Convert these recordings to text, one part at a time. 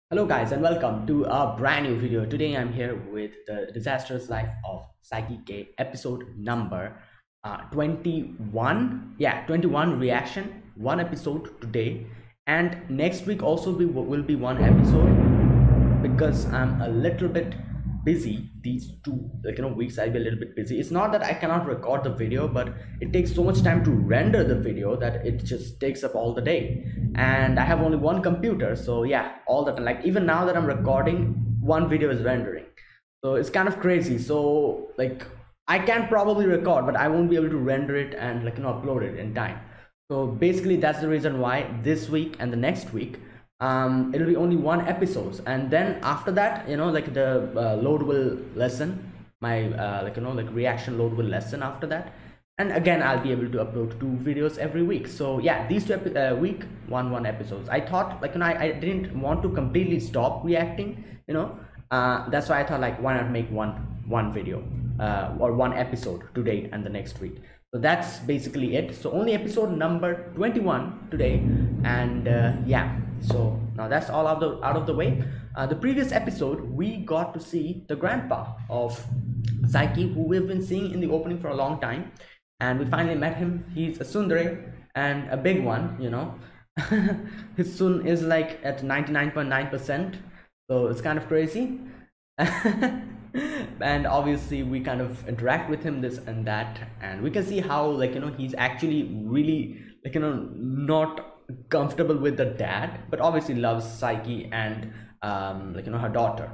Hello guys and welcome to a brand new video. Today I'm here with the Disastrous Life of Saiki K episode number 21. Yeah, 21 reaction, one episode today, and next week also will be one episode because I'm a little bit busy these two weeks. I'll be a little bit busy. It's not that I cannot record the video, but it takes so much time to render the video that it just takes up all the day, and I have only one computer. So yeah, all the time, like even now that I'm recording, one video is rendering, so it's kind of crazy. So like I can probably record, but I won't be able to render it and upload it in time. So basically that's the reason why this week and the next week it'll be only one episodes, and then after that, like the loadable lesson, my reaction loadable lesson after that, and again I'll be able to upload two videos every week. So yeah, these week one episodes. I thought I didn't want to completely stop reacting, that's why I thought like why not make one video or one episode today and the next week. So that's basically it. So only episode number 21 today, and yeah, so now that's all out of the way. The previous episode we got to see the grandpa of Saiki, who we've been seeing in the opening for a long time, and we finally met him. He's a tsundere and a big one. His sun is like at 99.9%, so it's kind of crazy. And obviously we kind of interact with him, this and that, and we can see how he's actually really not comfortable with the dad, but obviously loves Saiki and her daughter.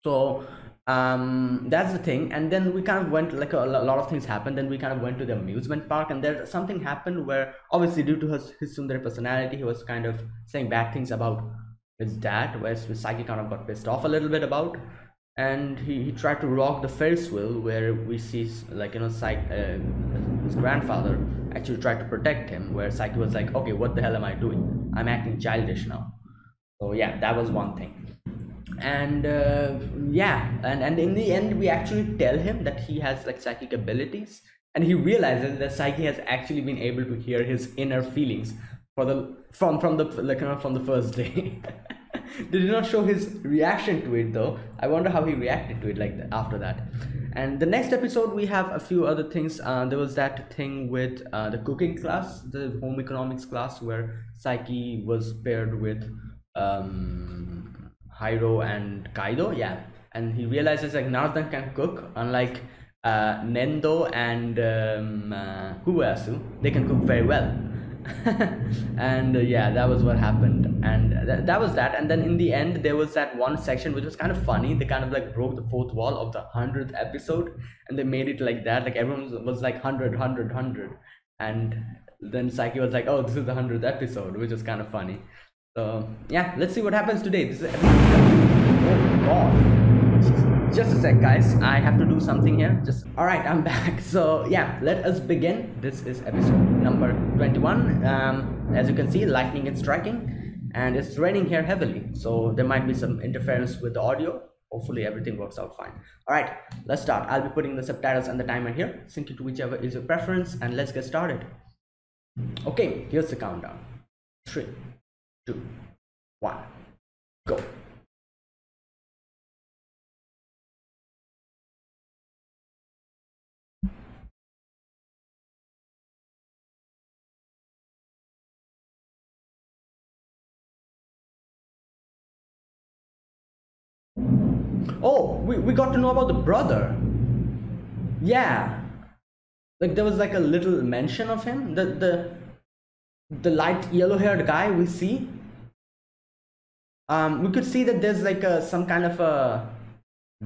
So that's the thing. And then we kind of went, like a lot of things happened. Then we kind of went to the amusement park, and there something happened where obviously due to his tsundere personality, he was kind of saying bad things about his dad, where Saiki kind of got pissed off a little bit about, and he tried to rock the Ferris wheel, where we see his grandfather actually tried to protect him, where Saiki was like, okay, what the hell am I doing? I'm acting childish now. So yeah, that was one thing. And yeah, and in the end we actually tell him that he has like psychic abilities, and he realizes that Saiki has actually been able to hear his inner feelings for the from the from the first day. They did not show his reaction to it though. I wonder how he reacted to it like after that. And the next episode we have a few other things. There was that thing with the cooking class, the home economics class, where Saiki was paired with Hiro and Kaido. Yeah, and he realizes like none of them can cook, unlike Nendo and Kuwasu. They can cook very well. And yeah, that was what happened, and that was that. And then in the end there was that one section which was kind of funny. They kind of like broke the fourth wall of the 100th episode, and they made it like that, like everyone was like 100, and then Saiki was like, oh, this is the 100th episode, which is kind of funny. So yeah, let's see what happens today. This is oh god, just a sec guys, I have to do something here. Just all right, I'm back. So yeah, let us begin. This is episode number 21. As you can see, lightning is striking, and it's raining here heavily, so there might be some interference with the audio. Hopefully everything works out fine. All right, let's start. I'll be putting the subtitles and the timer here. Sync it to whichever is your preference, and let's get started. Okay, here's the countdown. 3, 2, 1, go. Oh, we got to know about the brother. Yeah, like there was like a little mention of him. The light yellow haired guy we see. We could see that there's like some kind of a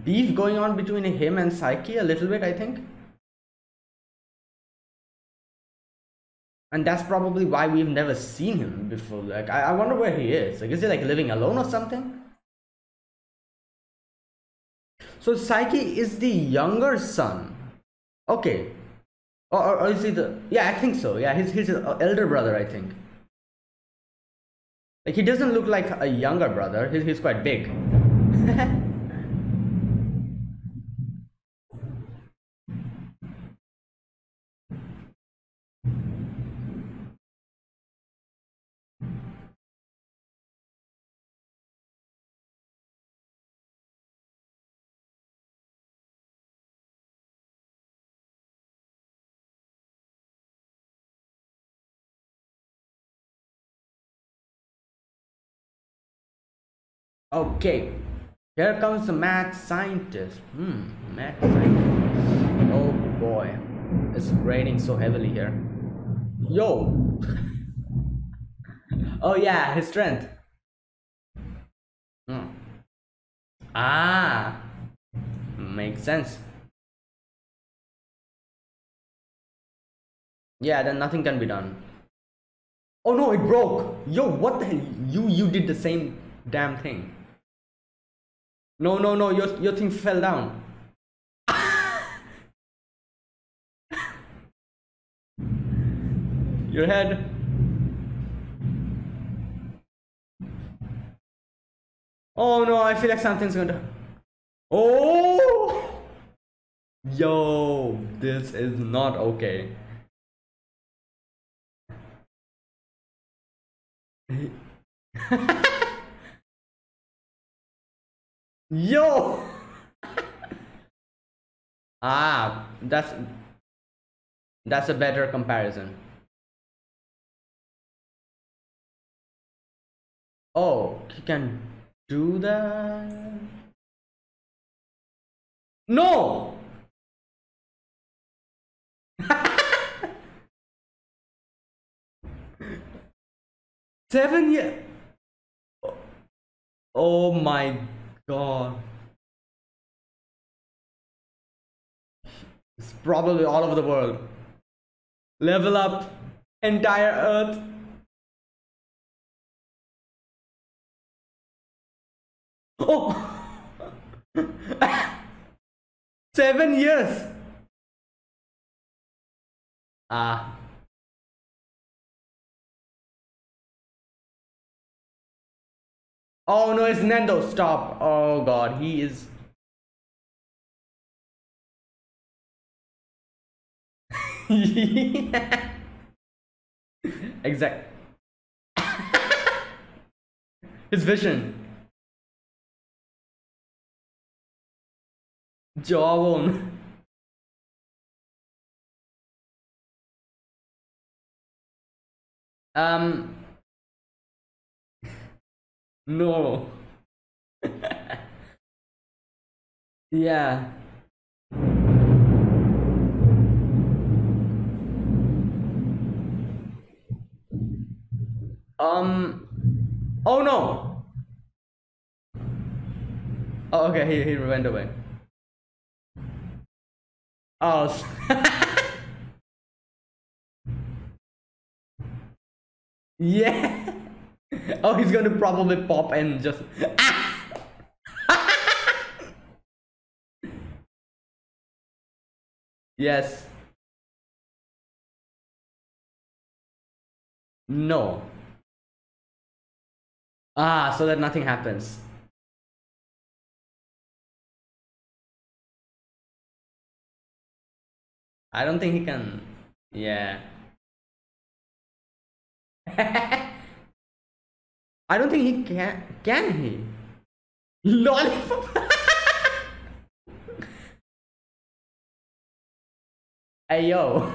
beef going on between him and Saiki a little bit, I think. And that's probably why we've never seen him before. Like I wonder where he is. Like, is he like living alone or something? So Saiki is the younger son. Okay. Or is he the... Yeah, I think so. Yeah, he's his elder brother, I think. Like, he doesn't look like a younger brother. He's quite big. Okay, here comes the mad scientist. Mad scientist. Oh boy, it's raining so heavily here. Yo. Oh yeah, his strength. Hmm. Ah, makes sense. Yeah, then nothing can be done. Oh no, it broke. Yo, what the hell? You did the same damn thing. No, no, no, your thing fell down. Your head. Oh no, I feel like something's gonna. Oh! Yo, this is not okay. Yo! Ah, that's a better comparison. Oh, he can do that? No! 7 years. Oh my god. It's probably all over the world. Level up entire Earth. Oh! 7 years. Ah. Oh no, it's Nando. Stop. Oh god, he is. Yeah. Exact. His vision. Jawbone. Um. No. Yeah. Oh no. Oh, okay. He went away. Oh. Yeah. Oh, he's gonna probably pop and just. Yes. No. Ah, so that nothing happens. I don't think he can. Yeah. I don't think he can. Can he? Lollipop. Hey yo.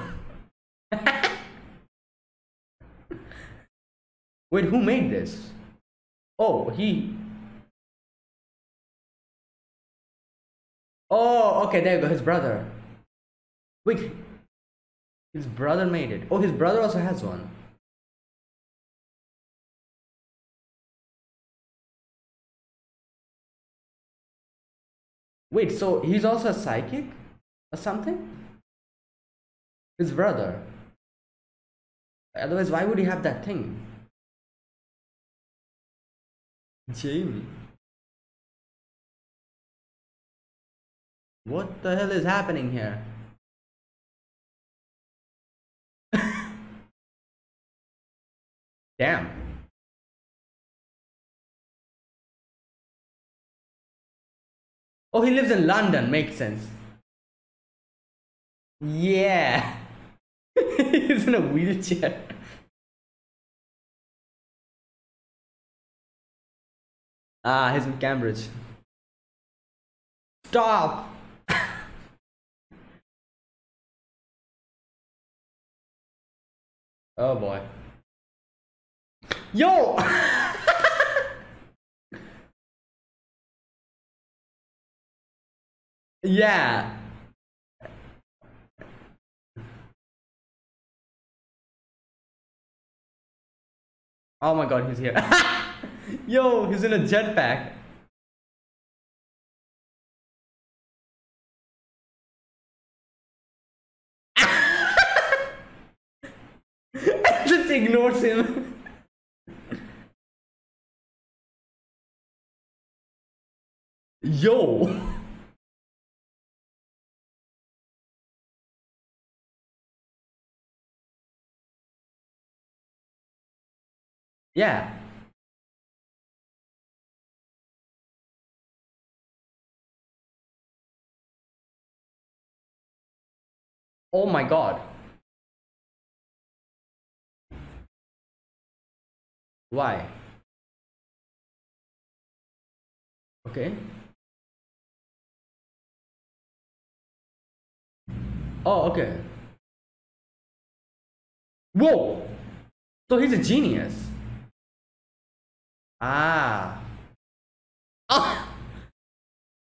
Wait, who made this? Oh, he. Oh, okay, there you go. His brother. Wait, his brother made it. Oh, his brother also has one. Wait, so he's also a psychic or something? His brother. Otherwise, why would he have that thing? Jamie. What the hell is happening here? Damn. Oh, he lives in London. Makes sense. Yeah. He's in a wheelchair. Ah, he's in Cambridge. Stop. Oh boy. Yo. Yeah. Oh my god, he's here. Yo, he's in a jetpack. Just ignores him. Yo. Yeah. Oh my god. Why? Okay. Oh, okay. Whoa. So he's a genius. Ah. Ah.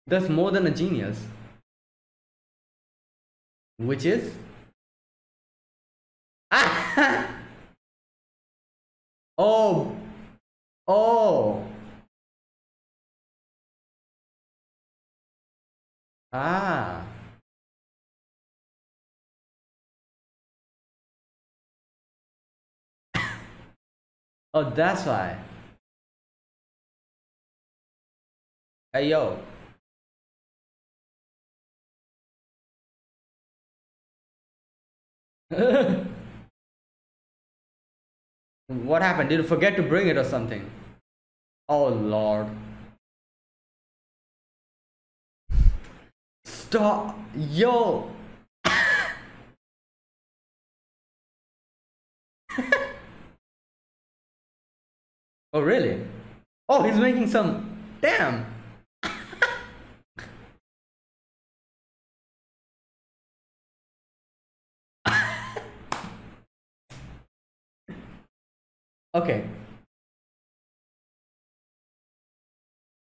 That's more than a genius. Which is? Ah. Oh. Oh. Ah. Oh, that's why. Hey, yo. What happened? Did you forget to bring it or something? Oh, Lord. Stop. Yo. Oh, really? Oh, he's making some. Damn. Okay.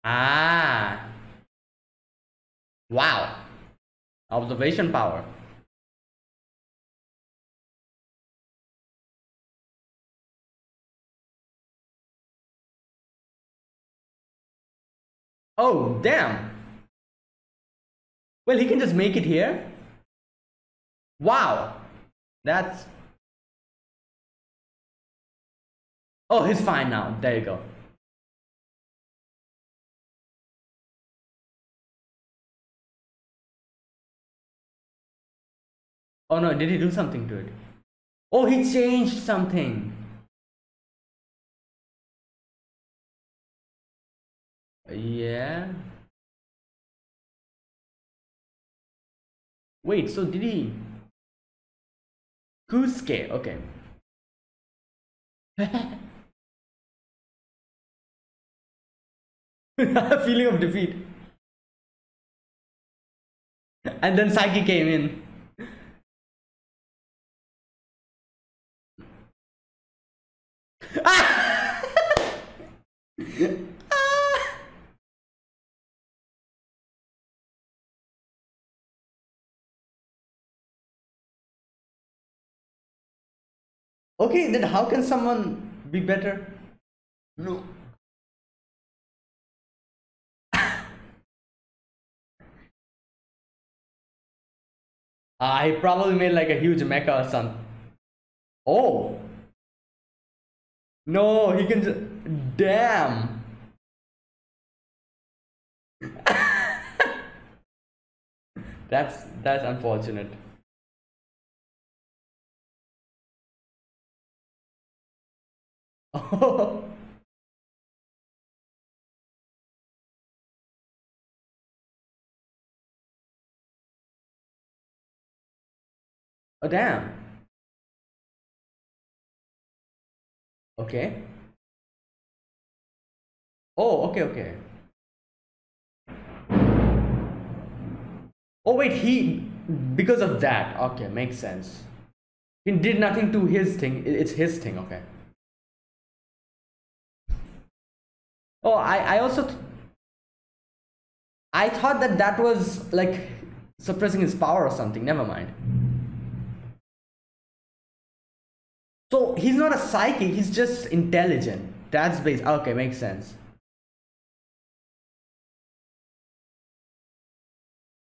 Ah. Wow. Observation power. Oh, damn. Well, he can just make it here. Wow. That's. Oh, he's fine now. There you go. Oh no, did he do something to it? Oh, he changed something. Yeah. Wait, so did he? Kusuke, okay. Feeling of defeat. And then Saiki came in. Okay, then how can someone be better? No. I probably made like a huge mecha or something. Oh. No, he can just. Damn. That's unfortunate. Oh, oh damn. Okay. Oh, okay, okay. Oh wait, he because of that. Okay, makes sense. He did nothing to his thing. It's his thing. Okay. Oh, I also I thought that that was like suppressing his power or something. Never mind. So he's not a psychic, he's just intelligent. That's base. Okay, makes sense.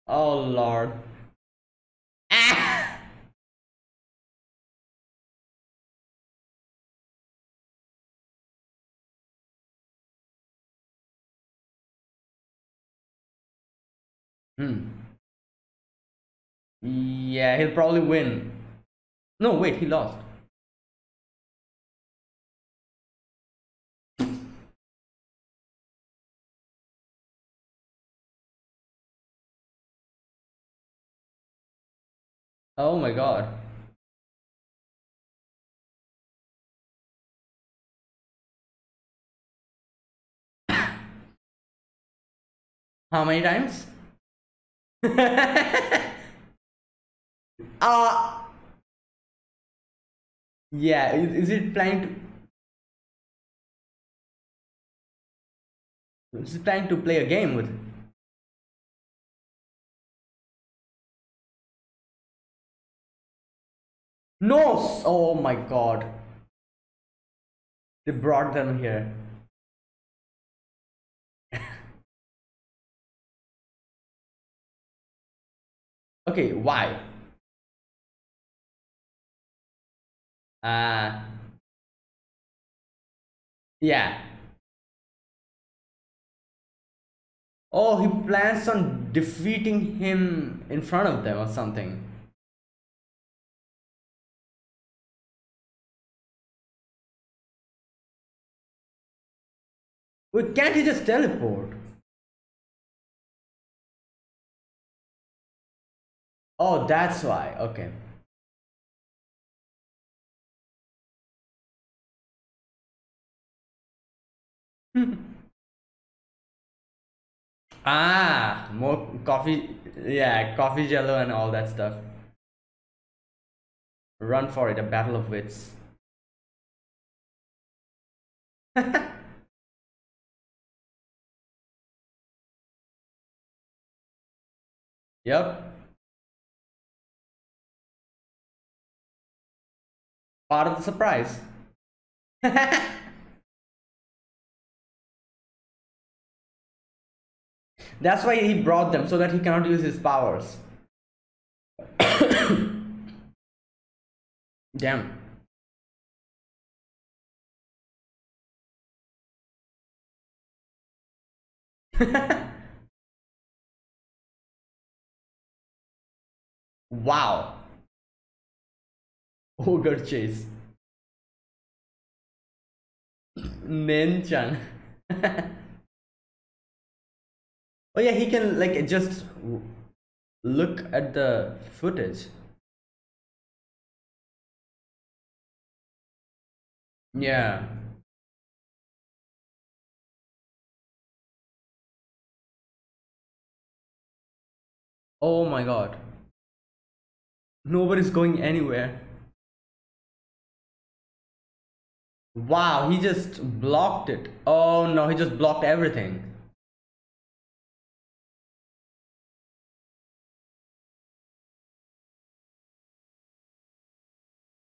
Oh lord. Ah! Hmm. Yeah, he'll probably win. No, wait, he lost. Oh my god. How many times? uh yeah, is it planning to play a game with? No! Oh my god. They brought them here. Okay, why? Uh yeah. Oh, he plans on defeating him in front of them or something. Wait, can't he just teleport? Oh, that's why. Okay. Ah, more coffee. Yeah, coffee jello and all that stuff. Run for it, a battle of wits. Yep, part of the surprise. That's why he brought them, so that he cannot use his powers. Damn. Wow. Ogre chase. Nenchan. Oh yeah, he can like just look at the footage. Yeah. Oh my god. Nobody's going anywhere. Wow, he just blocked it. Oh no, he just blocked everything.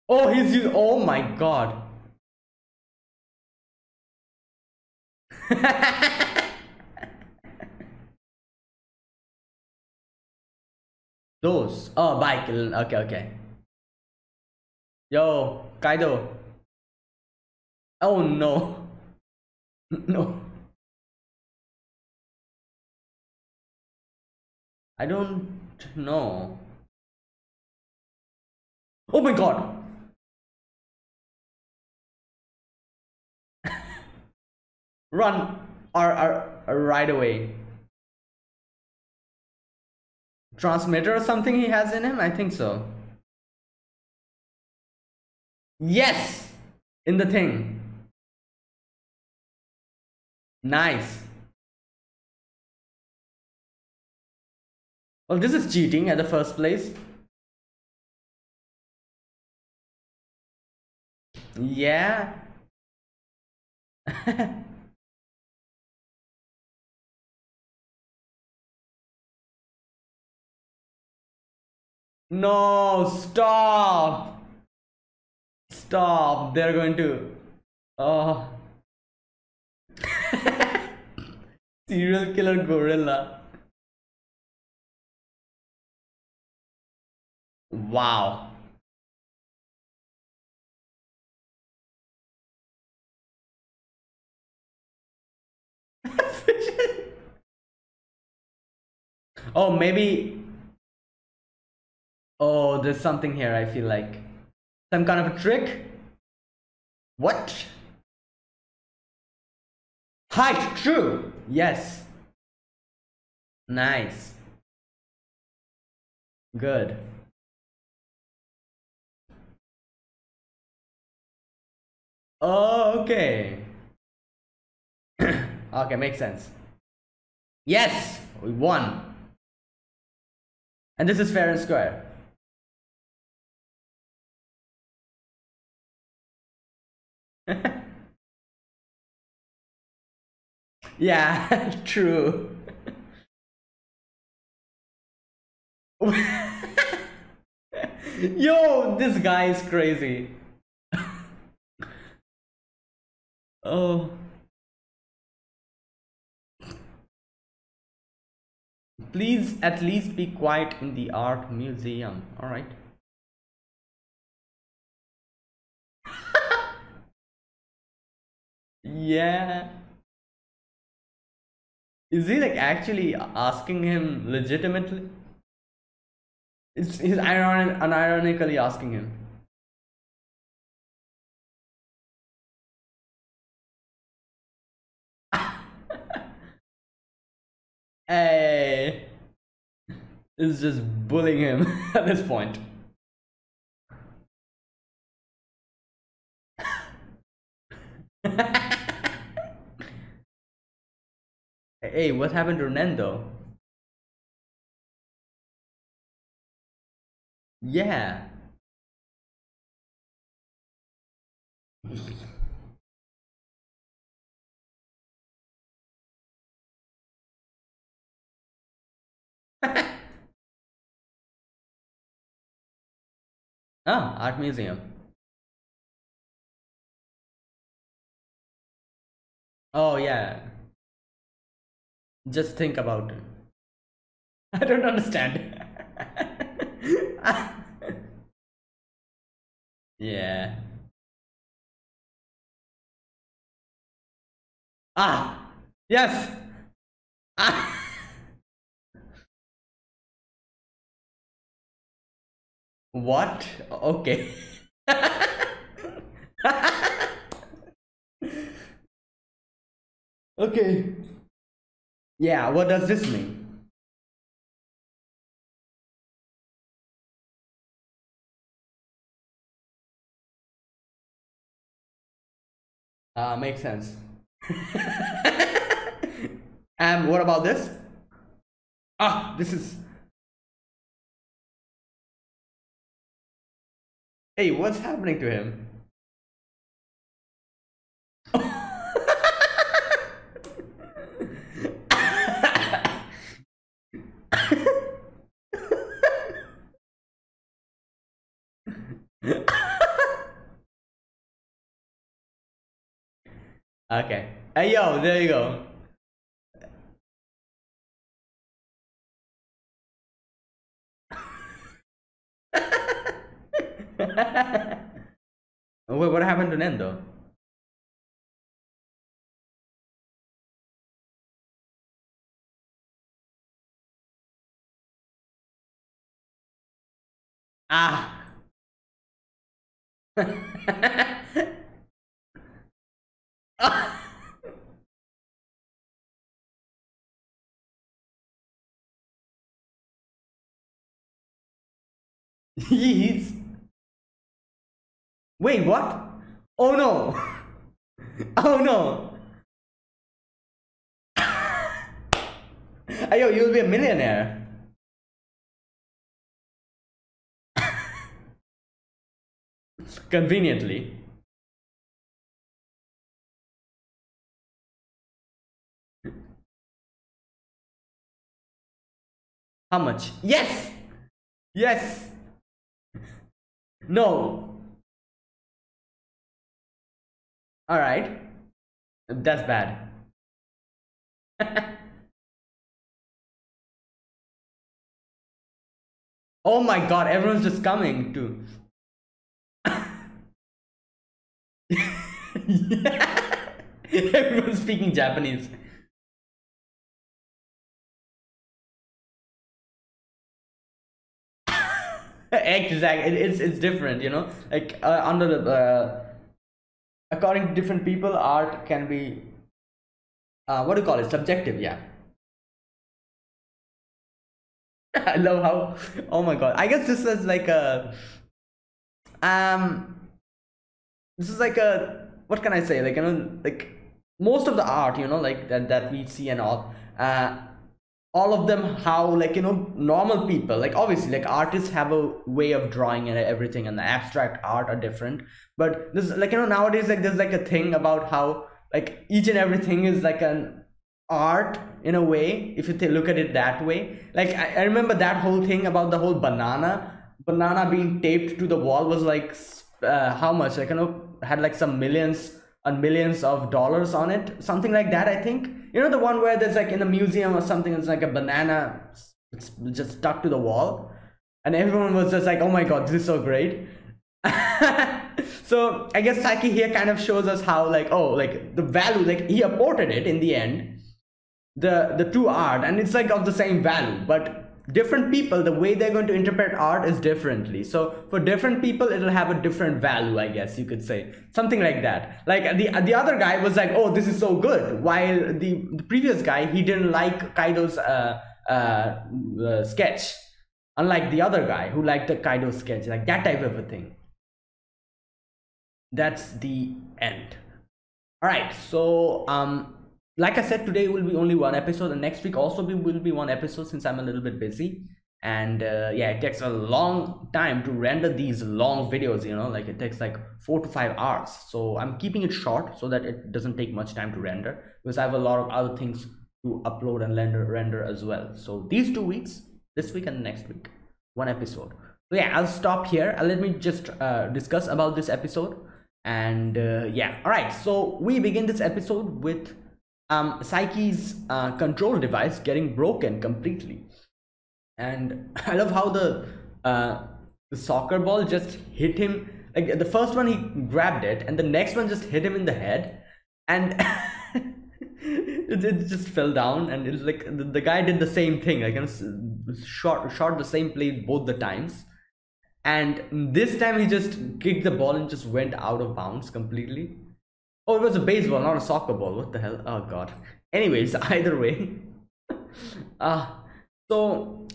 Oh, oh my god. Those. Oh, bike. Okay, okay. Yo, Kaido. Oh no. No. I don't know. Oh my god. Run. Right away. Transmitter or something he has in him? I think so. Yes! In the thing. Nice. Well, this is cheating at the first place. Yeah. No, stop. Stop. They're going to. Oh. Serial killer gorilla. Wow. Oh, maybe. Oh, there's something here, I feel like. Some kind of a trick? What? Height, true. Yes. Nice. Good. Okay. Okay, makes sense. Yes, we won. And this is fair and square. Yeah, true. Yo, this guy is crazy. Oh, please at least be quiet in the art museum. All right. Yeah. Is he like actually asking him legitimately? He's unironically asking him. Hey, is just bullying him at this point. Hey, what happened to Nendo? Yeah. Ah, art museum. Oh yeah. Just think about it. I don't understand. Yeah. Ah. Yes. Ah. What? Okay. Okay. Yeah, what does this mean? Makes sense. And what about this? Ah, this is. Hey, what's happening to him? Okay. Hey, yo, there you go. Wait, what happened to Nendo? Ah. He's. Wait, what? Oh no. Oh no. Yo, you'll be a millionaire. Conveniently. How much? Yes! Yes! No. All right. That's bad. Oh my god, everyone's just coming to. Yeah. Everyone's speaking Japanese. Exactly. It's different, you know. Like under the according to different people, art can be what do you call it? Subjective, yeah. I love how. Oh my god. I guess this is like a um this is like a, what can I say, like, you know, like most of the art, you know, like that we see and all of them, how, like, you know, normal people, like obviously like artists have a way of drawing and everything, and the abstract art are different. But this, like, you know, nowadays, like there's like a thing about how like each and everything is like an art in a way, if you look at it that way. Like I remember that whole thing about the whole banana being taped to the wall was like how much, like, you know, had like some millions and millions of dollars on it, something like that, I think. You know, the one where there's like in a museum or something, it's like a banana, it's just stuck to the wall, and everyone was just like, oh my god, this is so great. So I guess Saiki here kind of shows us how, like, oh, like the value, like he apported it in the end, the two art, and it's like of the same value, but different people, the way they're going to interpret art is differently. So for different people it'll have a different value, I guess you could say, something like that. Like the other guy was like, oh, this is so good, while the previous guy, he didn't like Kaido's sketch, unlike the other guy who liked the Kaido sketch, like that type of a thing. That's the end. All right, so like I said, today will be only one episode, and next week also will be one episode, since I'm a little bit busy. And yeah, it takes a long time to render these long videos, you know, like it takes like 4 to 5 hours. So I'm keeping it short so that it doesn't take much time to render, because I have a lot of other things to upload and render as well. So these 2 weeks, this week and next week, one episode. So yeah, I'll stop here. Let me just discuss about this episode. And yeah, all right, so we begin this episode with Saiki's control device getting broken completely. And I love how the soccer ball just hit him. Like the first one he grabbed it, and the next one just hit him in the head, and it just fell down. And it's like the guy did the same thing, like, you know, shot the same place both the times. And this time he just kicked the ball and just went out of bounds completely. Oh, it was a baseball, not a soccer ball. What the hell? Oh god. Anyways, either way. uh so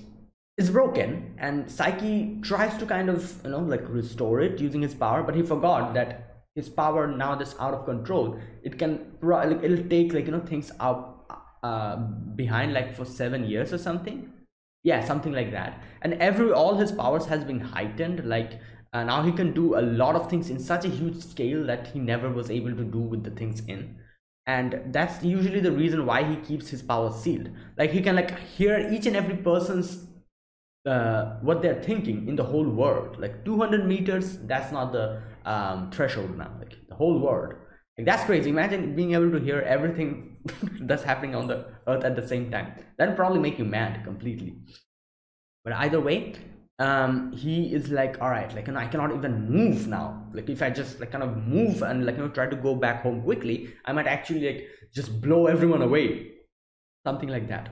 it's broken, and Saiki tries to kind of, you know, like restore it using his power, but he forgot that his power, now that's out of control, it can like, it'll take, like, you know, things up behind, like for 7 years or something. Yeah, something like that. And all his powers has been heightened, like now he can do a lot of things in such a huge scale that he never was able to do with the things in. And that's usually the reason why he keeps his powers sealed. Like he can like hear each and every person's what they're thinking in the whole world. Like 200 meters, that's not the threshold now, like the whole world. Like that's crazy. Imagine being able to hear everything that's happening on the earth at the same time. That'd probably make you mad completely. But either way, he is like, all right, like, you know, I cannot even move now. Like if I just like kind of move and, like, you know, try to go back home quickly, I might actually like just blow everyone away, something like that.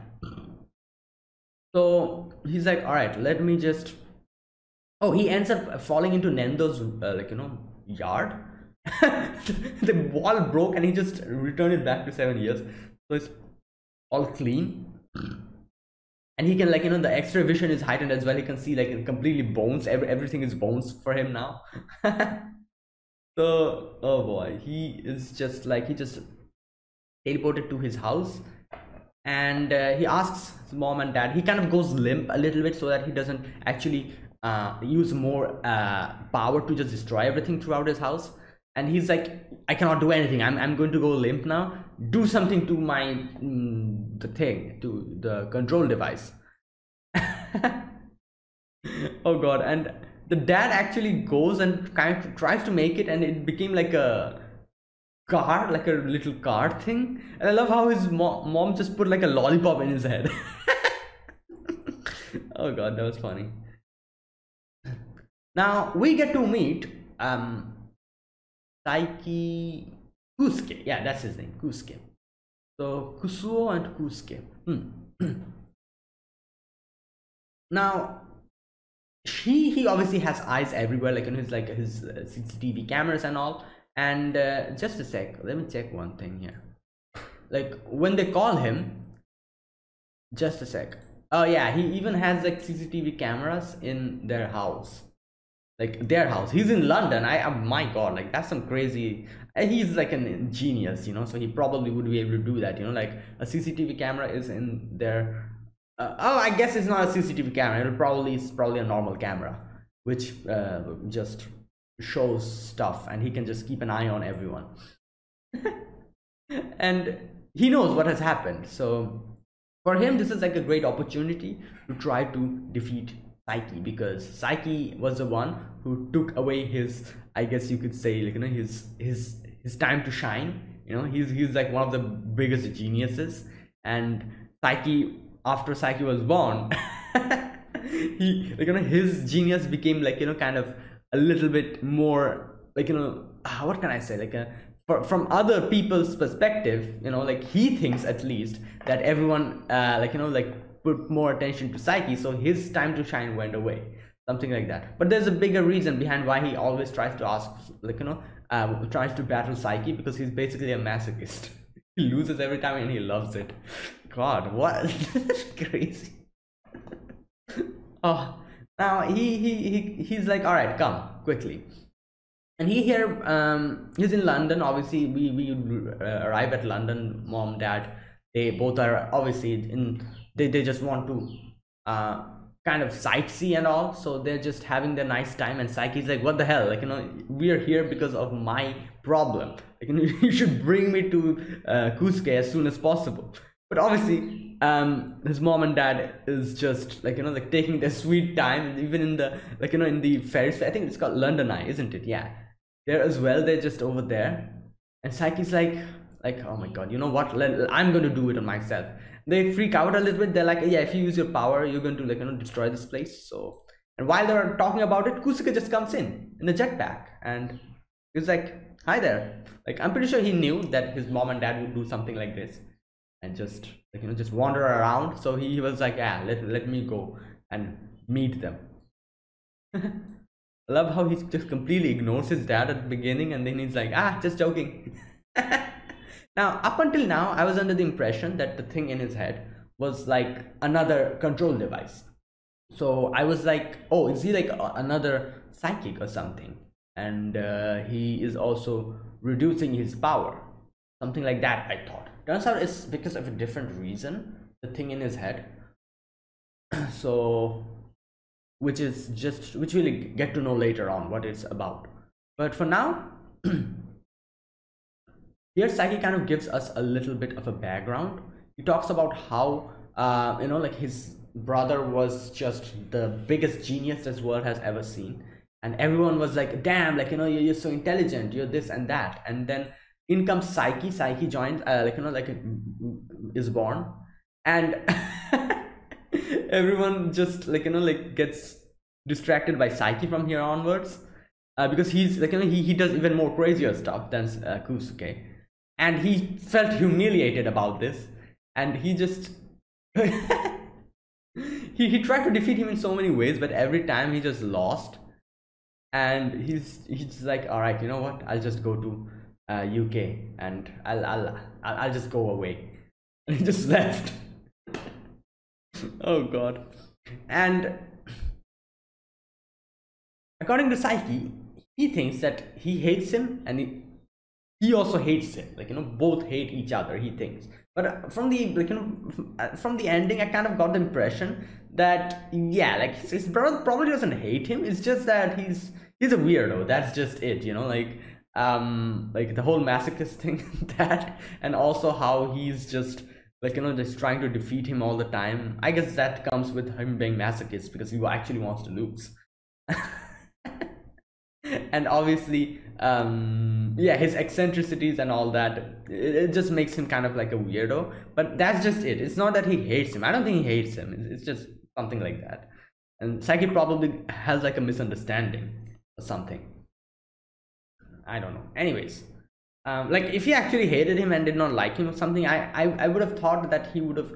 So he's like, all right, let me just, oh, he ends up falling into Nendo's like, you know, yard. The wall broke and he just returned it back to 7 years, so it's all clean. And he can, like, you know, the X-ray vision is heightened as well. He can see like completely bones. Everything is bones for him now. So oh boy, he is just like, he just teleported to his house, and he asks his mom and dad. He kind of goes limp a little bit so that he doesn't actually use more power to just destroy everything throughout his house. And he's like, I cannot do anything. I'm going to go limp now. Do something to my the thing, to the control device. Oh god. And the dad actually goes and kind of tries to make it, and it became like a car, like a little car thing. And I love how his mom just put like a lollipop in his head. Oh god, that was funny. Now we get to meet Saiki Kusuke. Yeah, that's his name, Kusuke. So Kusuo and Kusuke. Now he obviously has eyes everywhere, like in his CCTV cameras and all. And just a sec, let me check one thing here. Like when they call him, just a sec. Oh yeah, he even has like CCTV cameras in their house, like their house. He's in London. My god, like that's some crazy. He's like a genius, you know, so he probably would be able to do that, you know, like a CCTV camera is in their oh, I guess it's not a CCTV camera. It's probably a normal camera which just shows stuff, and he can just keep an eye on everyone. And he knows what has happened, so for him this is like a great opportunity to try to defeat Saiki, because Saiki was the one who took away his, I guess you could say, like, you know, his time to shine. You know, he's like one of the biggest geniuses, and Saiki, after Saiki was born, he, like, you know, his genius became like, you know, kind of a little bit more, like, you know, what can I say, like from other people's perspective, you know, like he thinks at least that everyone like, you know, like put more attention to Saiki, so his time to shine went away, something like that. But there's a bigger reason behind why he always tries to ask, like, you know, tries to battle Saiki, because he's basically a masochist. He loses every time and he loves it. God, what? This is crazy. Oh, now he's like, all right, come quickly. And he's in London. Obviously we arrive at London. Mom, dad, they both are obviously in, they just want to kind of sightsee and all, so they're just having their nice time. And Saiki's like, what the hell, like, you know, we are here because of my problem, like, you know, you should bring me to Kusuke as soon as possible. But obviously his mom and dad is just, like, you know, like taking their sweet time. And even in the, like, you know, in the Ferris, I think it's called London Eye, isn't it? Yeah, there as well, they're just over there. And Saiki's like, oh my god, you know what, I'm going to do it on myself. They freak out a little bit. They're like, yeah, if you use your power, you're going to, like, you know, destroy this place. So, and while they're talking about it, Kusuke just comes in the jetpack, and he's like, hi there. Like, I'm pretty sure he knew that his mom and dad would do something like this and just, like, you know, just wander around. So he was like, yeah, let me go and meet them. I love how he just completely ignores his dad at the beginning, and then he's like, just joking. Now, up until now, I was under the impression that the thing in his head was like another control device. So I was like, oh, is he like another psychic or something? And he is also reducing his power. Something like that, I thought. Turns out it's because of a different reason, the thing in his head. So, which we'll get to know later on what it's about. But for now, here Saiki kind of gives us a little bit of a background. He talks about how you know, like his brother was just the biggest genius this world has ever seen, and everyone was like, damn, like, you know, you're so intelligent, you're this and that. And then in comes Saiki joins, like, you know, like is born, and everyone just, like, you know, like gets distracted by Saiki from here onwards, because he's, like, you know, he does even more crazier stuff than Kusuke. And he felt humiliated about this, and he just he tried to defeat him in so many ways, but every time he just lost. And he's like, all right, you know what, I'll just go to UK, and I'll just go away. And he just left. Oh god. And according to Saiki, he thinks that he hates him, and he also hates him, like, you know, both hate each other, he thinks. But from the, like, you know, from the ending, I kind of got the impression that, yeah, like his brother probably doesn't hate him, it's just that he's a weirdo, that's just it, you know, like the whole masochist thing, that, and also how he's just, like, you know, just trying to defeat him all the time. I guess that comes with him being masochist, because he actually wants to lose. And obviously, yeah, his eccentricities and all that, it just makes him kind of like a weirdo. But that's just it. It's not that he hates him. I don't think he hates him. It's just something like that. And Saiki probably has like a misunderstanding or something. I don't know. Anyways, like if he actually hated him and did not like him or something, I would have thought that he would have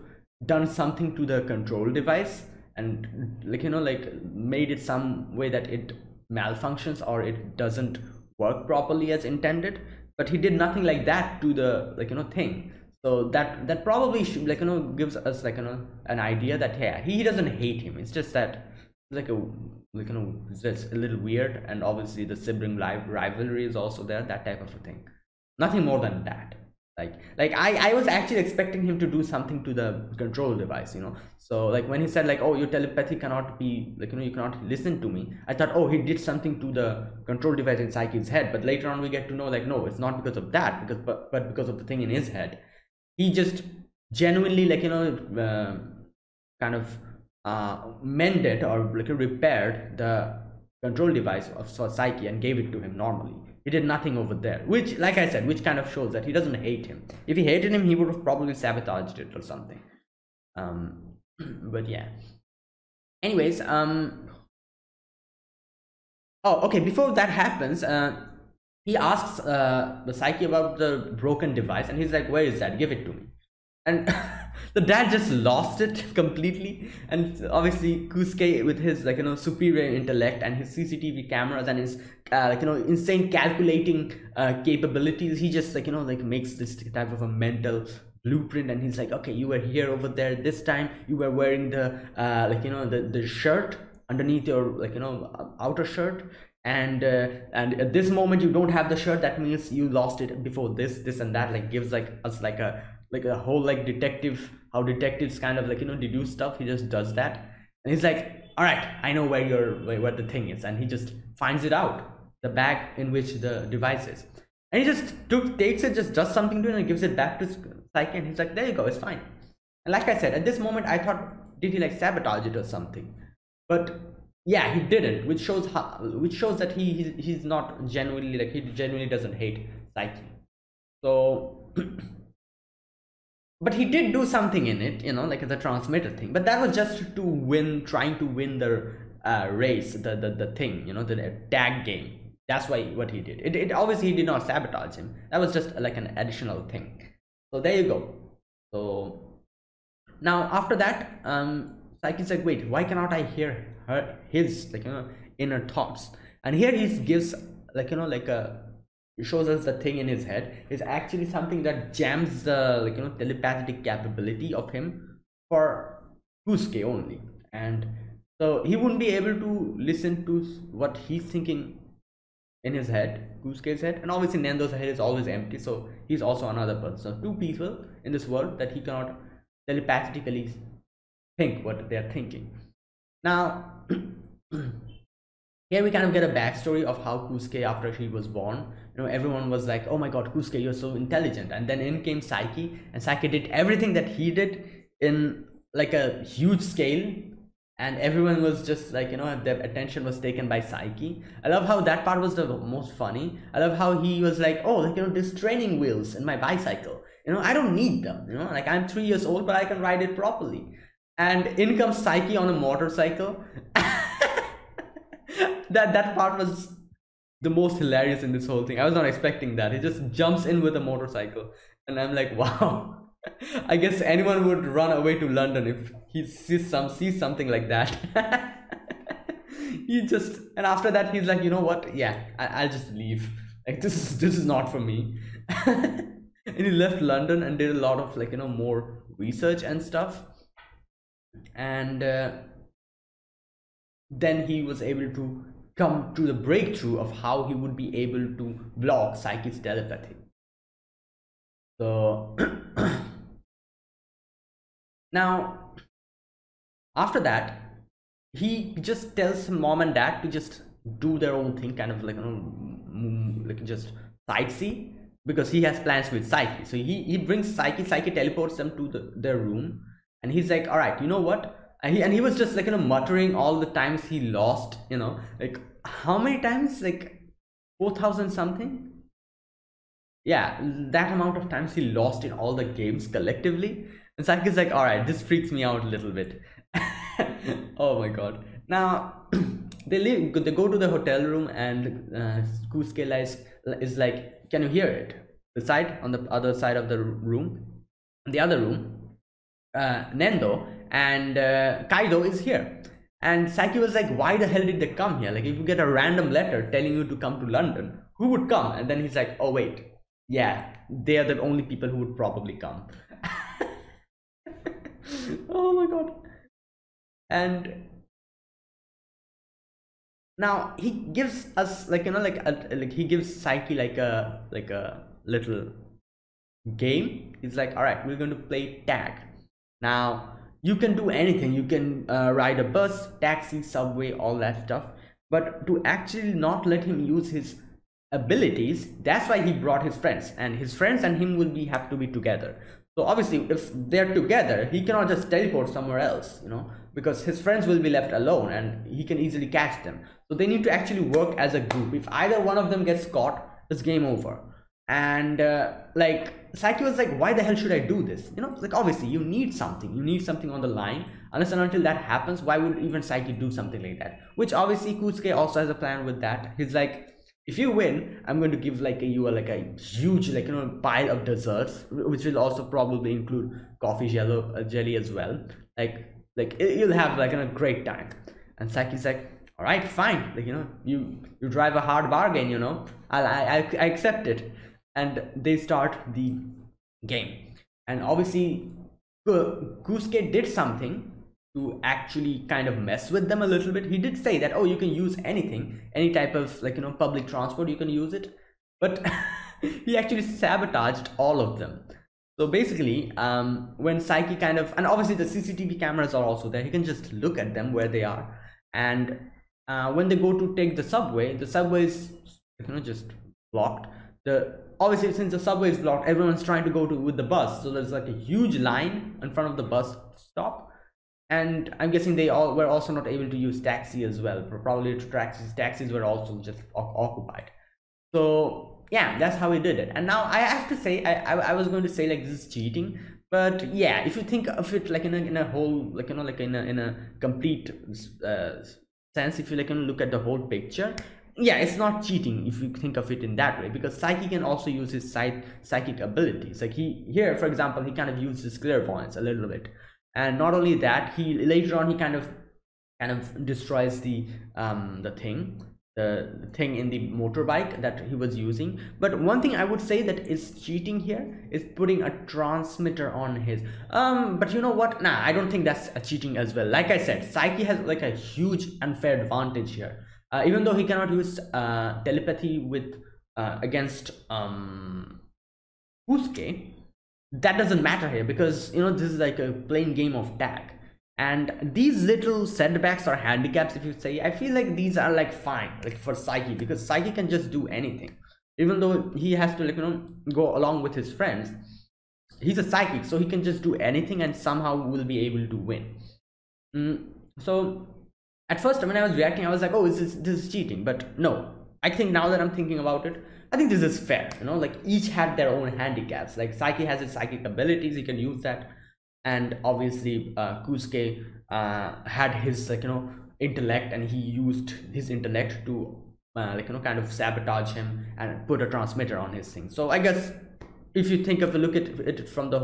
done something to the control device and, like, like made it some way that it malfunctions or it doesn't work properly as intended. But he did nothing like that to the, like, thing. So that probably should, like, gives us, like, an idea that, yeah, he doesn't hate him. It's just that, like, it's just a little weird. And obviously the sibling rivalry is also there, that type of a thing. Nothing more than that. Like I was actually expecting him to do something to the control device, so like when he said, like, oh, your telepathy cannot be, like, you cannot listen to me, I thought, oh, he did something to the control device in Saiki's head. But later on we get to know, like, no, it's not because of that, but because of the thing in his head. He just genuinely, like, kind of mended or, like, repaired the control device of Saiki and gave it to him normally. He did nothing over there, which, like I said, which kind of shows that he doesn't hate him. If he hated him, he would have probably sabotaged it or something. But yeah. Anyways, oh, okay, before that happens, he asks the Saiki about the broken device, and he's like, where is that? Give it to me. And the dad just lost it completely. And obviously Kusuke, with his, like, superior intellect and his CCTV cameras and his like, insane calculating capabilities, he just, like, like makes this type of a mental blueprint. And he's like, okay, you were here over there this time, you were wearing the like, the shirt underneath your, like, outer shirt, and at this moment you don't have the shirt, that means you lost it before this and that. Like, gives, like, us like a whole, like, detective, how detectives kind of, like, deduce stuff. He just does that, and he's like, all right, I know where the thing is. And he just finds it out, the bag in which the device is, and he just takes it, just does something to it, and gives it back to Saiki, and he's like, there you go, it's fine. And like I said, at this moment I thought, did he, like, sabotage it or something? But yeah, he didn't, which shows that he's not genuinely, like, he genuinely doesn't hate Saiki. So but he did do something in it, like the transmitter thing. But that was just to win, trying to win the race, the thing, the tag game. That's what he did. It obviously, he did not sabotage him. That was just like an additional thing. So there you go. So now after that, Saiki's like, wait, why cannot I hear his, like, inner thoughts? And here he gives, like, like a, shows us the thing in his head is actually something that jams the, like, telepathic capability of him for Kusuke only. And so he wouldn't be able to listen to what he's thinking in his head, Kusuke's head. And obviously Nendo's head is always empty, so he's also another person. So two people in this world that he cannot telepathically think what they're thinking. Now here we kind of get a backstory of how Kusuke, after he was born, everyone was like, oh my god, Kusuke, you're so intelligent. And then in came Saiki, and Saiki did everything that he did in, like, a huge scale, and everyone was just, like, their attention was taken by Saiki. I love how that part was the most funny. I love how he was like, oh, like, these training wheels in my bicycle, I don't need them, like, I'm 3 years old, but I can ride it properly. And in comes Saiki on a motorcycle. that part was the most hilarious in this whole thing. I was not expecting that. He just jumps in with a motorcycle, and I'm like, wow. I guess anyone would run away to London if he sees something like that. And after that he's like, you know what, yeah, I'll just leave. Like, this is not for me. And he left London and did a lot of, like, more research and stuff. And then he was able to come to the breakthrough of how he would be able to block Saiki's telepathy. So now after that, he just tells mom and dad to just do their own thing, kind of like, like, just sightsee, because he has plans with Saiki. So he brings Saiki teleports them to their room, and he's like, all right, you know what, and he was just, like, muttering all the times he lost, like, how many times, like, 4,000 something. Yeah, that amount of times he lost in all the games collectively. And Saiki's like, all right, this freaks me out a little bit. Oh my god. Now they go to the hotel room, and Kusuke is like, can you hear it? The side on the other side of the room, in the other room, Nendo and Kaido is here. And Saiki was like, why the hell did they come here? Like, if you get a random letter telling you to come to London, who would come? And then he's like, oh wait, yeah, they are the only people who would probably come. Oh my god. And now he gives us, like, like he gives Saiki like a little game. He's like, all right, we're going to play tag. Now you can do anything. You can ride a bus, taxi, subway, all that stuff. But to actually not let him use his abilities, that's why he brought his friends, and his friends and him will be have to be together. So obviously if they're together, he cannot just teleport somewhere else, because his friends will be left alone and he can easily catch them. So they need to actually work as a group. If either one of them gets caught, it's game over. And like Saiki was like, why the hell should I do this? Like, obviously you need something on the line. Unless and until that happens, why would even Saiki do something like that? Which obviously Kusuke also has a plan with that. He's like, if you win, I'm going to give you a huge pile of desserts, which will also probably include coffee jelly as well. You'll have a great time. And Saiki's like, all right, fine. You drive a hard bargain. I accept it. And they start the game. And obviously Kusuke did something to actually kind of mess with them a little bit. He did say that, oh, you can use anything, any type of public transport, you can use it. But he actually sabotaged all of them. So basically when Saiki and obviously the CCTV cameras are also there, he can just look at them where they are. And when they go to take the subway is just blocked. Obviously since the subway is blocked, everyone's trying to go with the bus, so there's like a huge line in front of the bus stop. And I'm guessing they all were also not able to use taxi as well. Probably taxis were also just occupied. So yeah, that's how he did it. And now I have to say, I was going to say like this is cheating, but yeah, if you think of it like in a whole, in a complete sense, if you look at the whole picture, yeah, it's not cheating if you think of it in that way, because Saiki can also use his psychic abilities. Like here, for example, he kind of uses clairvoyance a little bit. And not only that, he later on he kind of destroys the thing in the motorbike that he was using. But one thing I would say that is cheating here is putting a transmitter on his but you know what, nah, I don't think that's a cheating as well. Like I said, Saiki has like a huge unfair advantage here, even though he cannot use telepathy with against Kusuke. That doesn't matter here, because this is like a plain game of tag. And these little setbacks or handicaps, if you say, I feel like these are like fine, like for Saiki, because Saiki can just do anything, even though he has to go along with his friends. He's a psychic, so he can just do anything and somehow will be able to win. So at first when I was reacting, I was like, oh, this is cheating. But no, I think now that I'm thinking about it, I think this is fair. Like each had their own handicaps. Like Saiki has his psychic abilities, he can use that. And obviously Kusuke had his intellect, and he used his intellect to kind of sabotage him and put a transmitter on his thing. So I guess if you think of look at it from the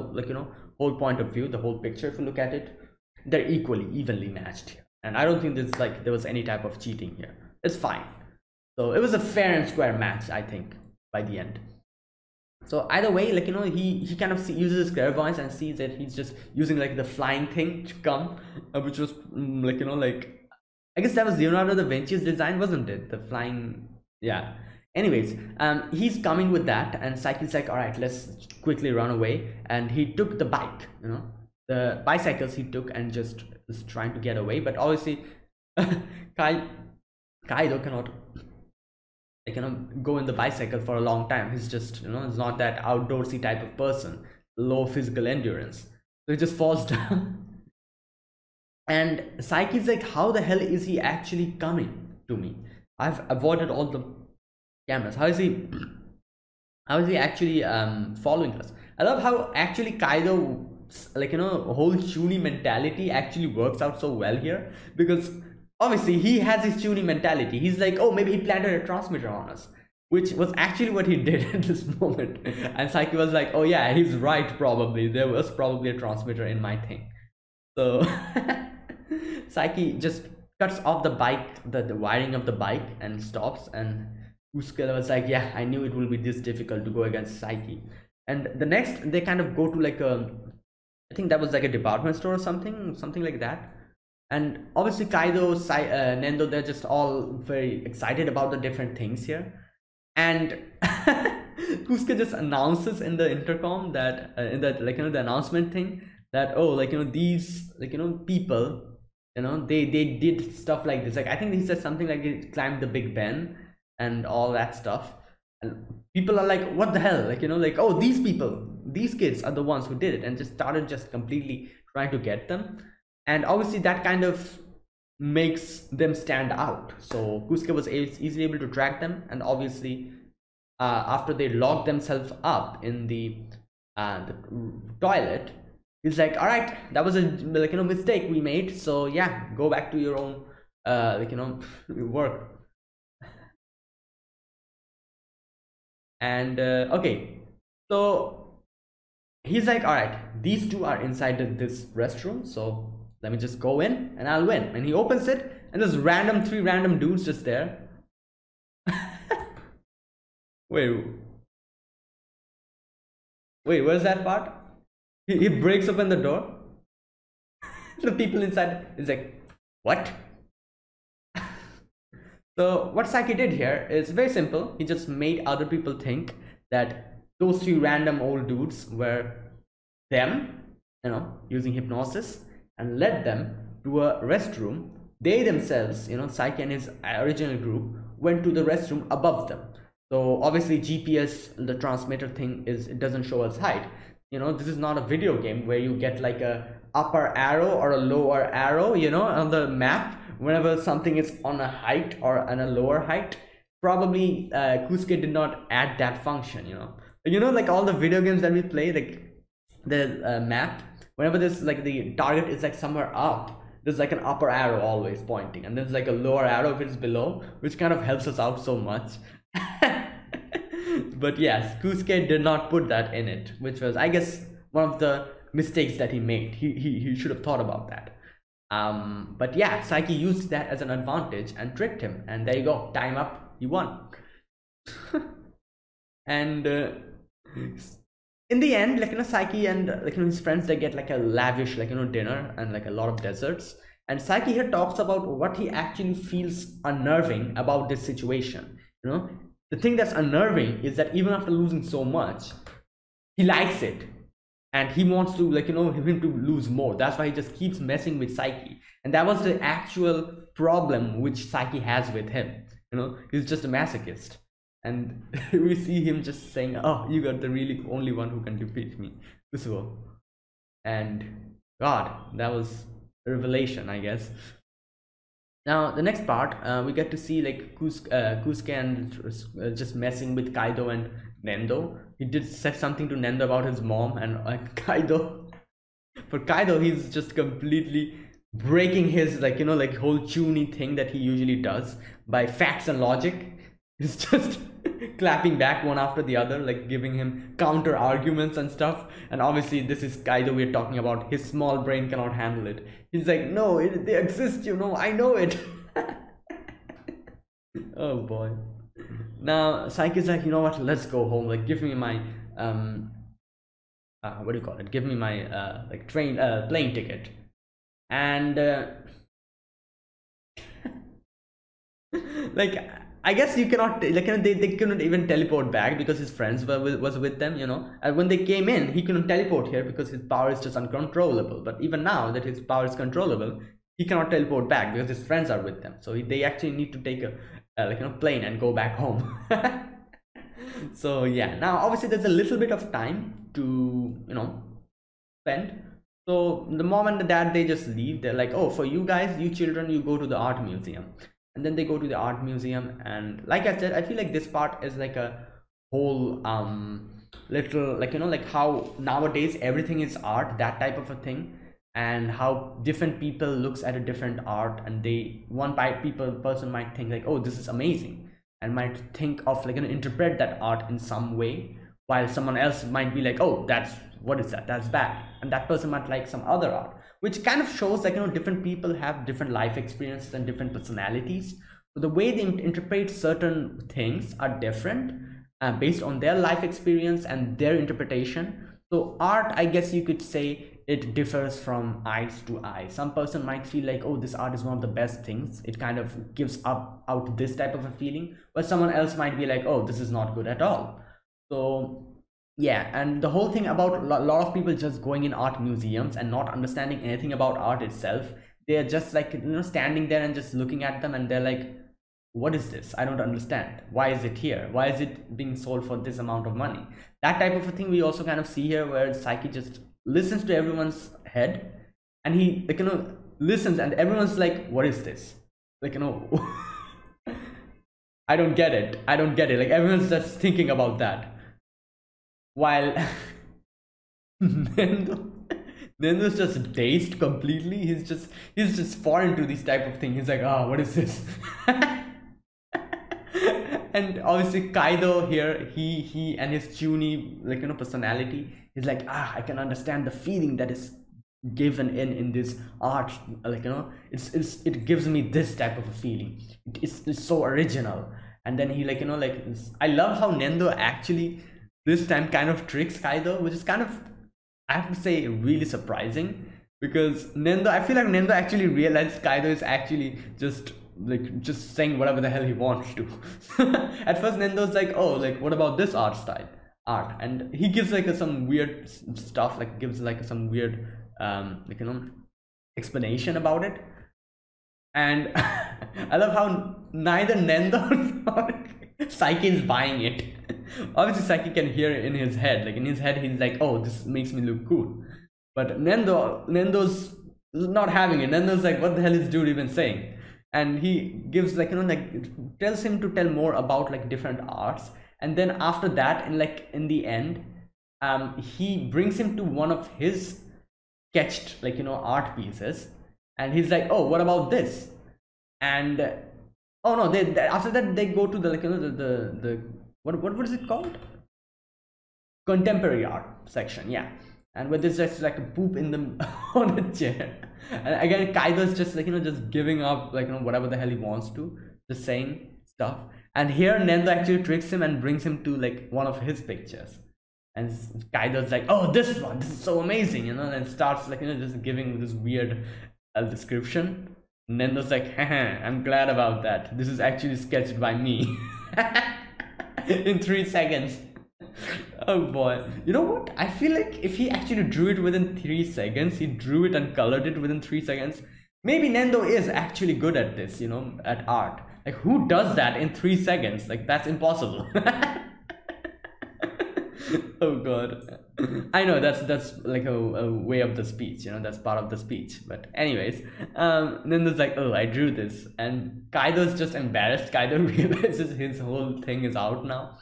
whole point of view, the whole picture, if you look at it, they're evenly matched here. And I don't think there was any type of cheating here. It's fine. So it was a fair and square match, I think, by the end. So either way, he kind of uses his clairvoyance and sees that he's just using the flying thing to come, which was I guess that was Leonardo da Vinci's design, wasn't it? The flying, yeah. Anyways, he's coming with that, and Saiki's like, all right, let's quickly run away. And he took the bike, the bicycles he took, and just is trying to get away. But obviously, Kaido cannot go in the bicycle for a long time. He's just he's not that outdoorsy type of person, low physical endurance, so he just falls down. And Saiki's like, how the hell is he actually coming to me? I've avoided all the cameras. How is he actually following us? I love how actually Kaido's, like, whole Chuny mentality actually works out so well here, because obviously he has his Chuny mentality. He's like, oh, maybe he planted a transmitter on us, which was actually what he did at this moment. And Saiki was like, oh yeah, he's right, probably there was probably a transmitter in my thing. So Saiki just cuts off the bike, the wiring of the bike, and stops. And Kusuke was like, yeah, I knew it will be this difficult to go against Saiki. And the next, they kind of go to like a, I think that was like a department store or something like that. And obviously Kaido, Nendo, they're just all very excited about the different things here. And Kusuke just announces in the intercom that in that, like, the announcement thing, that, oh, like, these, like, people, they did stuff like this. Like, I think he said something like they climbed the Big Ben and all that stuff. And people are like, what the hell, like, like, oh, these people, these kids are the ones who did it, and just started just completely trying to get them. And obviously that kind of makes them stand out. So Kusuke was easily able to track them. And obviously after they locked themselves up in the toilet, he's like, all right, that was a, like, mistake we made, so yeah, go back to your own like, work. And okay, so he's like, all right, these two are inside this restroom, so let me just go in and I'll win. And he opens it, and there's three random dudes just there. wait where's that part? He breaks open the door. The people inside is like, what? So what Saiki did here is very simple. He just made other people think that those three random old dudes were them, using hypnosis, and led them to a restroom. They themselves, Saiki and his original group, went to the restroom above them. So obviously GPS, the transmitter thing, it doesn't show us height. This is not a video game where you get like a upper arrow or a lower arrow, on the map whenever something is on a height or on a lower height. Probably Kusuke did not add that function. Like all the video games that we play, like the map, whenever there's like the target is like somewhere up, there's like an upper arrow always pointing, and there's like a lower arrow if it's below, which kind of helps us out so much. But yes, Kusuke did not put that in it, which was, I guess, one of the mistakes that he made. He should have thought about that. But yeah, Saiki used that as an advantage and tricked him, and there you go, time up, he won. And in the end, like, Saiki and, like, his friends, they get like a lavish, like, dinner and like a lot of desserts. And Saiki here talks about what he actually feels unnerving about this situation. The thing that's unnerving is that even after losing so much, he likes it, and he wants to, like, him to lose more. That's why he just keeps messing with Saiki. And that was the actual problem which Saiki has with him. He's just a masochist. And we see him just saying, oh, you got the really only one who can defeat me, Kusuo. And God, that was a revelation, I guess. Now the next part, we get to see like Kusuke and just messing with Kaido and Nendo. He did said something to Nendo about his mom, and Kaido, for Kaido, he's just completely breaking his, like, like whole Chuny thing that he usually does by facts and logic. He's just clapping back one after the other, like giving him counter arguments and stuff. And obviously this is Kaido we're talking about. His small brain cannot handle it. He's like, no, they exist, I know it. Oh boy. Now Saiki's like, you know what, let's go home. Like, give me my what do you call it, give me my like plane ticket. And like, I guess you cannot, like, they couldn't even teleport back because his friends was with them, and when they came in, he couldn't teleport here because his power is just uncontrollable. But even now that his power is controllable, he cannot teleport back because his friends are with them. So they actually need to take a like, plane and go back home. So yeah, now obviously there's a little bit of time to spend. So the mom and the dad, they just leave. They're like, oh, for you guys, you children, you go to the art museum. and then they go to the art museum. And like I said, I feel like this part is like a whole little, like, like how nowadays everything is art, that type of a thing, and how different people looks at a different art, and they person might think like, oh, this is amazing, and might think of like, interpret that art in some way, while someone else might be like, oh, that's, what is that, that's bad, and that person might like some other art, which kind of shows like, different people have different life experiences and different personalities, so the way they interpret certain things are different, based on their life experience and their interpretation. So art, I guess you could say, it differs from eyes to eye. Some person might feel like, oh, this art is one of the best things, it kind of gives out this type of a feeling, but someone else might be like, oh, this is not good at all. So yeah, and the whole thing about a lot of people just going in art museums and not understanding anything about art itself, they're just like, standing there and just looking at them, and they're like, what is this? I don't understand. Why is it here? Why is it being sold for this amount of money? That type of a thing we also kind of see here, where Saiki just listens to everyone's head, and he, like, listens, and everyone's like, what is this? Like, I don't get it. I don't get it. Like, everyone's just thinking about that. While Nendo's just dazed completely. He's just foreign to these type of thing. He's like, ah, what is this? And obviously Kaido here, he and his Chuny, like, personality, he's like, ah, I can understand the feeling that is given in this art, like, it gives me this type of a feeling. It's so original. And then he, like, I love how Nendo actually this time kind of tricks Kaido, which is kind of, I have to say, really surprising, because I feel like Nendo actually realized Kaido is actually just saying whatever the hell he wants to. At first Nendo's like, oh, like, what about this art, and he gives like some weird stuff, like gives like some weird like, explanation about it. And I love how neither Nendo nor Saiki is buying it. Obviously Saiki can hear it in his head, like in his head he's like, oh, this makes me look cool, but Nendo's not having it. Nendo's like, what the hell is dude even saying? And he gives, like, like, tells him to tell more about like different arts, and then after that, in the end, he brings him to one of his sketched, like, art pieces, and he's like, oh, what about this? And oh no, after that they go to the, like, the what is it called, contemporary art section, yeah. And where there's just like a poop in the on a chair, and again Kaido's just like, just giving up, like, whatever the hell he wants to, just saying stuff. And here Nendo actually tricks him and brings him to like one of his pictures, and Kaido's like, oh, this is so amazing, and starts, like, just giving this weird description. Nendo's like, haha, I'm glad about that, this is actually sketched by me. In 3 seconds. Oh boy, you know what, I feel like if he actually drew it within 3 seconds, he drew it and colored it within 3 seconds, maybe Nendo is actually good at this, at art. Like, who does that in 3 seconds? Like, that's impossible. Oh god, I know that's like a way of the speech, that's part of the speech, but anyways, Nendo's like, oh, I drew this, and Kaido's just embarrassed. Kaido realizes his whole thing is out now.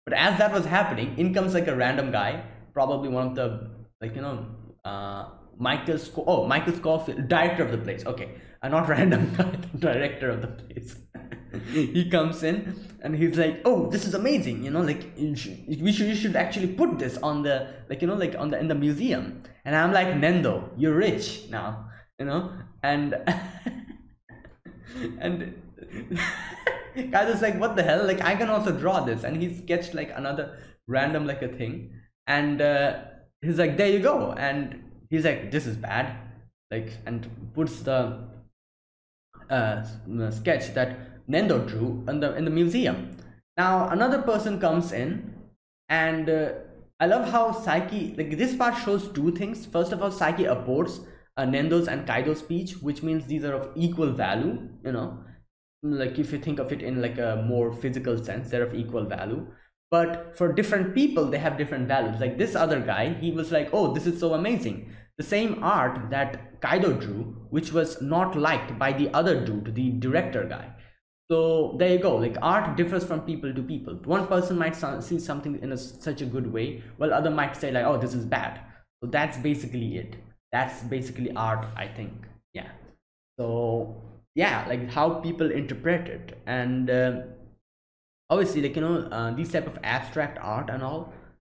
But as that was happening, in comes like a random guy, probably one of the, like, Michael Scofield, director of the place. Okay, not random guy, the director of the place. He comes in and he's like, oh, this is amazing, like, you should actually put this on the, like, like in the museum. And I'm like, Nendo, you're rich now, and and Kaido's like, what the hell, like, I can also draw this, and he sketched like another random, like, a thing, and he's like, there you go, and he's like, this is bad, like, and puts the sketch that Nendo drew in the museum. Now another person comes in, and I love how Saiki, like, this part shows two things. First of all, Saiki supports Nendo's and Kaido's speech, which means these are of equal value, like, if you think of it in like a more physical sense, they're of equal value. But for different people, they have different values. Like this other guy, he was like, oh, this is so amazing, the same art that Kaido drew, which was not liked by the other dude, the director guy. So there you go. Like, art differs from people to people. One person might see something in such a good way, while other might say like, oh, this is bad. So that's basically it. That's basically art, I think. Yeah. So yeah, like how people interpret it. And obviously, like, these type of abstract art and all,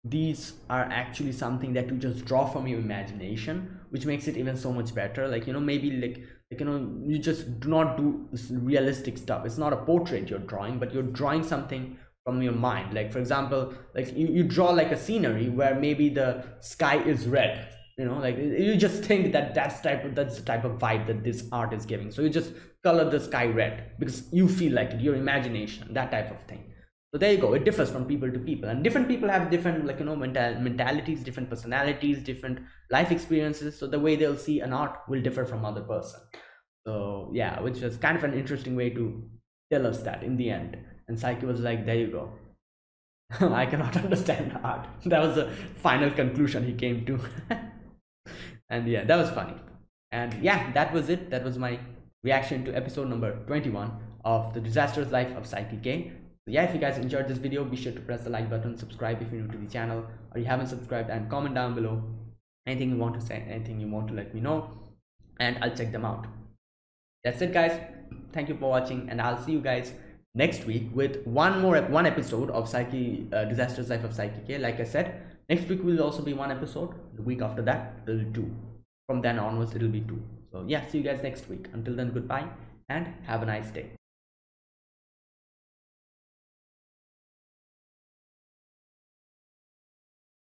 these are actually something that you just draw from your imagination, which makes it even so much better. Like, maybe you just do not do realistic stuff. It's not a portrait you're drawing, but you're drawing something from your mind. Like, for example, like you draw like a scenery where maybe the sky is red, like you just think that that's the type of vibe that this art is giving, so you just color the sky red because you feel like it, your imagination, that type of thing. So there you go. It differs from people to people, and different people have different, like, mentalities, different personalities, different life experiences, so the way they'll see an art will differ from other person. So yeah, which was kind of an interesting way to tell us that in the end. And Saiki was like, there you go. I cannot understand art. That was the final conclusion he came to. And yeah, that was funny. And yeah, that was it. That was my reaction to episode number 21 of The Disastrous Life of Saiki K. So yeah, if you guys enjoyed this video, be sure to press the like button, subscribe if you're new to the channel, or you haven't subscribed, and comment down below anything you want to say, anything you want to let me know, and I'll check them out. That's it, guys. Thank you for watching, and I'll see you guys next week with one episode of Disastrous Life of Saiki K. Like I said, next week will also be one episode. The week after that, it'll be 2. From then onwards, it'll be 2. So yeah, see you guys next week. Until then, goodbye and have a nice day.